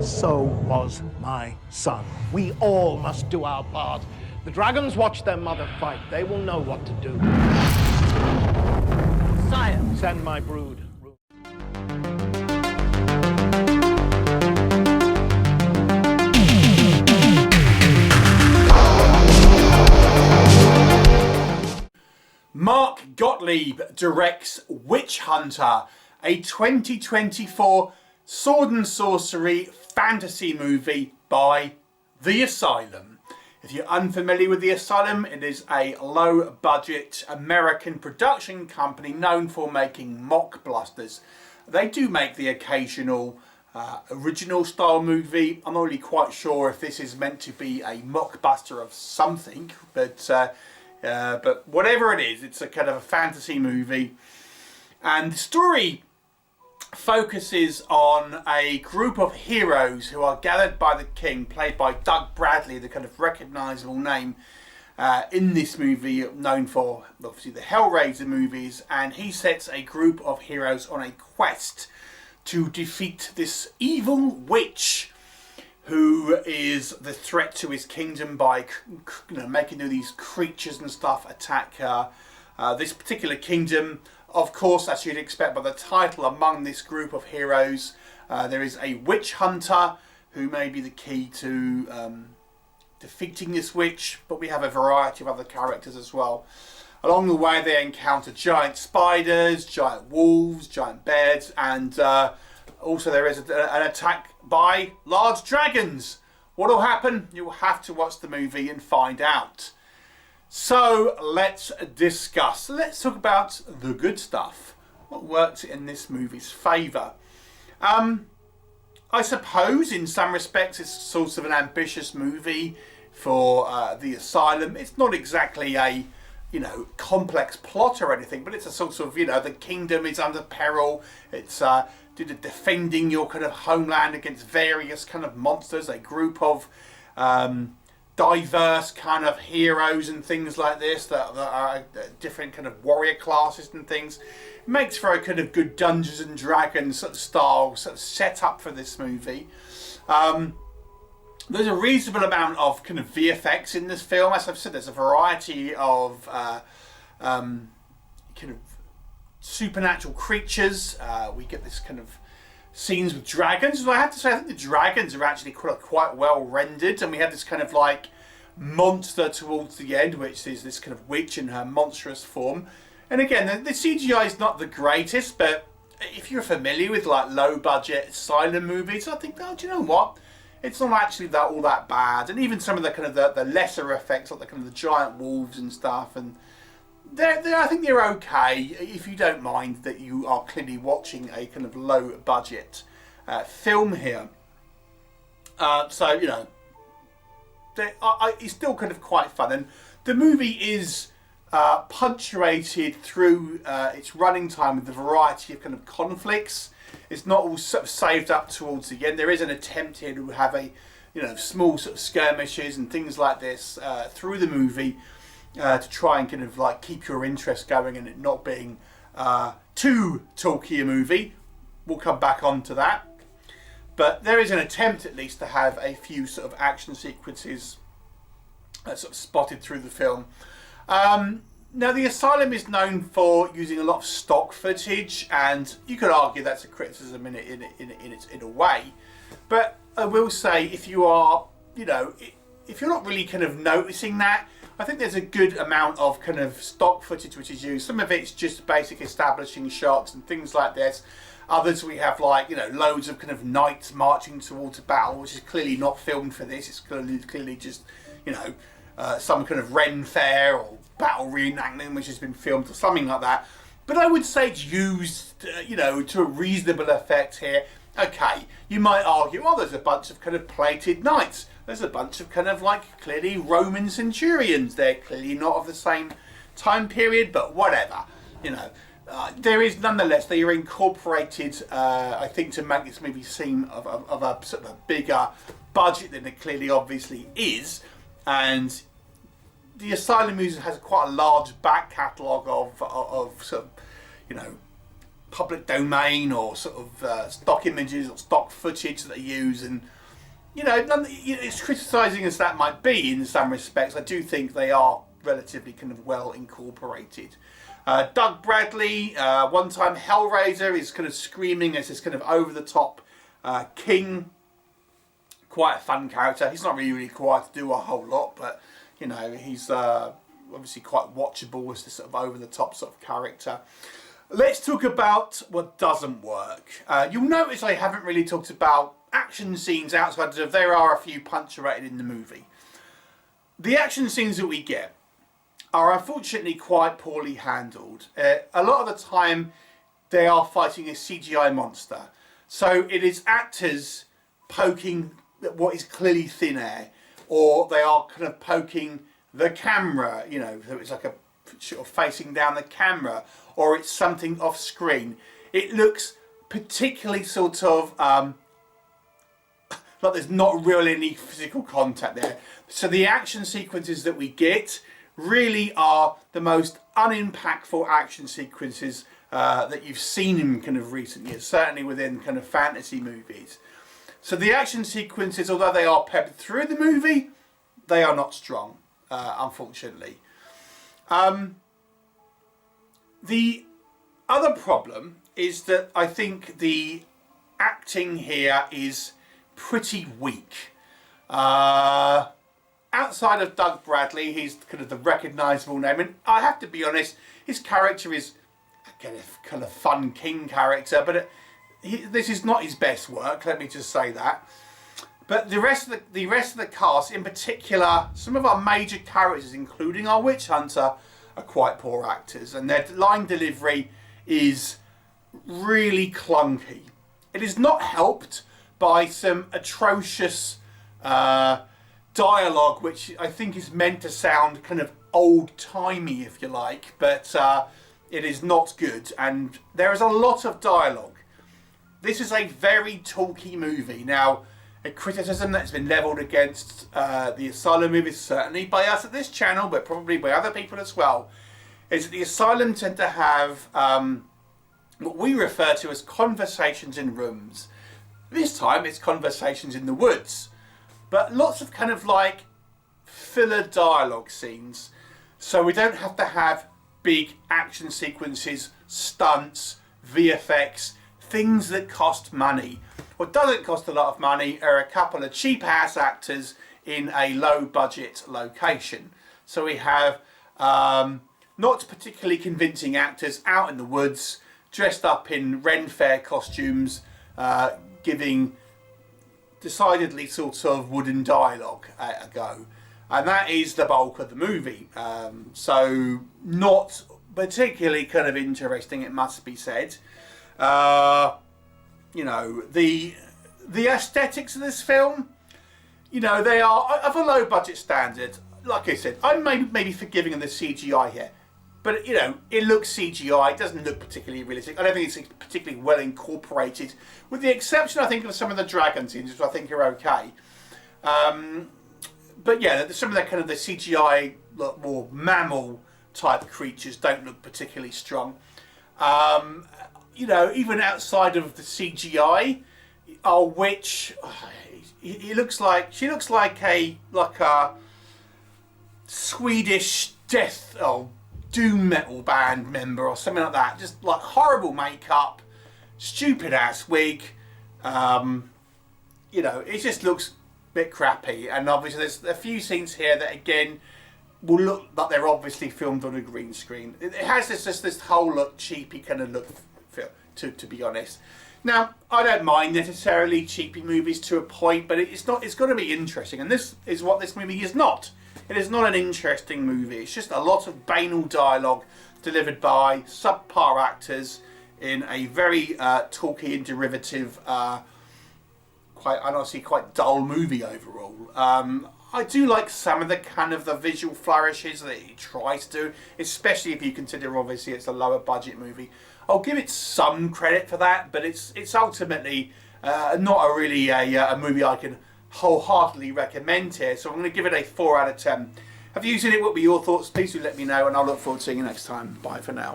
So was my son. We all must do our part. The dragons watch their mother fight. They will know what to do. Sire, send my brood. Mark Gottlieb directs Witch Hunter, a 2024 sword and sorcery fantasy movie by The Asylum. If you're unfamiliar with The Asylum, it is a low-budget American production company known for making mockbusters. They do make the occasional original style movie. I'm not really quite sure if this is meant to be a mockbuster of something, but whatever it is, it's a kind of a fantasy movie. And the story focuses on a group of heroes who are gathered by the king, played by Doug Bradley, the kind of recognisable name in this movie, known for obviously the Hellraiser movies, and he sets a group of heroes on a quest to defeat this evil witch who is the threat to his kingdom by making all these creatures and stuff attack this particular kingdom. Of course, as you'd expect by the title, among this group of heroes there is a witch hunter who may be the key to defeating this witch, but we have a variety of other characters as well. Along the way they encounter giant spiders, giant wolves, giant bears, and also there is an attack by large dragons. What will happen? You'll have to watch the movie and find out. So let's discuss. Let's talk about the good stuff. What works in this movie's favour? I suppose in some respects it's sort of an ambitious movie for The Asylum. It's not exactly a complex plot or anything, but it's a sort of, the kingdom is under peril. It's defending your kind of homeland against various kind of monsters, a group of diverse kind of heroes and things like this that are different kind of warrior classes and things. It makes for a kind of good Dungeons and Dragons sort of style sort of setup for this movie. There's a reasonable amount of kind of VFX in this film. As I've said, there's a variety of kind of supernatural creatures. We get this kind of scenes with dragons. So I have to say, I think the dragons are actually quite well rendered, and we have this kind of like monster towards the end, which is this kind of witch in her monstrous form. And again, the CGI is not the greatest, but if you're familiar with like low budget Asylum movies, I think, oh, do you know what? It's not actually all that bad. And even some of the kind of the lesser effects, like the kind of the giant wolves and stuff, and I think they're okay if you don't mind that you are clearly watching a kind of low budget film here. So it's still kind of quite fun, and the movie is punctuated through its running time with a variety of kind of conflicts. It's not all sort of saved up towards the end. There is an attempt here to have a small sort of skirmishes and things like this through the movie. To try and kind of like keep your interest going and it not being too talky a movie. We'll come back on to that. But there is an attempt at least to have a few sort of action sequences sort of spotted through the film. Now The Asylum is known for using a lot of stock footage, and you could argue that's a criticism in a way. But I will say, if you are, if you're not really kind of noticing that, I think there's a good amount of kind of stock footage which is used. Some of it's just basic establishing shots and things like this. Others we have like, loads of kind of knights marching towards a battle, which is clearly not filmed for this. It's clearly just, some kind of Ren fair or battle reenactment which has been filmed or something like that. But I would say it's used, to a reasonable effect here. Okay, you might argue, well, there's a bunch of kind of plated knights. There's a bunch of kind of like clearly Roman centurions. They're clearly not of the same time period, but whatever. There is nonetheless, they are incorporated, I think, to make this movie seem of a sort of a bigger budget than it clearly obviously is. And The Asylum music has quite a large back catalogue of sort of, public domain or sort of stock images or stock footage that they use, and you know, as criticising as that might be in some respects, I do think they are relatively kind of well incorporated. Doug Bradley, one-time Hellraiser, is kind of screaming as this kind of over-the-top king. Quite a fun character. He's not really required to do a whole lot, but you know, he's obviously quite watchable as this sort of over-the-top sort of character. Let's talk about what doesn't work. You'll notice I haven't really talked about action scenes outside of there are a few punctuated in the movie. The action scenes that we get are unfortunately quite poorly handled. A lot of the time they are fighting a CGI monster. So it is actors poking what is clearly thin air, or they are kind of poking the camera, you know, so it's like a sort of facing down the camera, or it's something off screen. It looks particularly sort of like there's not really any physical contact there. So the action sequences that we get really are the most unimpactful action sequences that you've seen in kind of recent years, certainly within kind of fantasy movies. So the action sequences, although they are peppered through the movie, they are not strong, unfortunately. The other problem is that I think the acting here is pretty weak. Outside of Doug Bradley, he's kind of the recognisable name, and I have to be honest, his character is a kind of fun king character, but this is not his best work. Let me just say that. But the rest of the cast, in particular, some of our major characters, including our witch hunter, are quite poor actors, and their line delivery is really clunky. It is not helped by some atrocious dialogue, which I think is meant to sound kind of old-timey, if you like, but it is not good, and there is a lot of dialogue. This is a very talky movie. Now, a criticism that's been levelled against the Asylum movies, certainly by us at this channel, but probably by other people as well, is that the Asylum tend to have what we refer to as conversations in rooms. This time it's conversations in the woods, but lots of kind of like filler dialogue scenes, so we don't have to have big action sequences, stunts, VFX, things that cost money. What doesn't cost a lot of money are a couple of cheap ass actors in a low budget location. So we have not particularly convincing actors out in the woods, dressed up in Ren Fair costumes, giving decidedly sort of wooden dialogue a go. And that is the bulk of the movie. So not particularly kind of interesting, it must be said. You know, the aesthetics of this film, you know, they are of a low budget standard. Like I said, I'm maybe forgiving of the CGI here, but you know, it looks CGI. It doesn't look particularly realistic. I don't think it's particularly well incorporated, with the exception, I think, of some of the dragon scenes, which I think are okay. But yeah, some of the kind of the CGI, more mammal type creatures don't look particularly strong. You know, even outside of the CGI, our witch, she looks like a Swedish death or doom metal band member or something like that. Just like horrible makeup, stupid ass wig. You know, it just looks a bit crappy. And obviously, there's a few scenes here that again will look like they're obviously filmed on a green screen. It has this whole cheapy kind of look. To be honest, now I don't mind necessarily cheapy movies to a point, but it's got to be interesting, and this is what this movie is not. It is not an interesting movie. It's just a lot of banal dialogue delivered by subpar actors in a very talky and derivative, quite dull movie overall. I do like some of the kind of the visual flourishes that it tries to do, especially if you consider obviously it's a lower budget movie. I'll give it some credit for that, but it's ultimately not a movie I can wholeheartedly recommend here. So I'm going to give it a 4 out of 10. Have you seen it? What were your thoughts? Please do let me know, and I'll look forward to seeing you next time. Bye for now.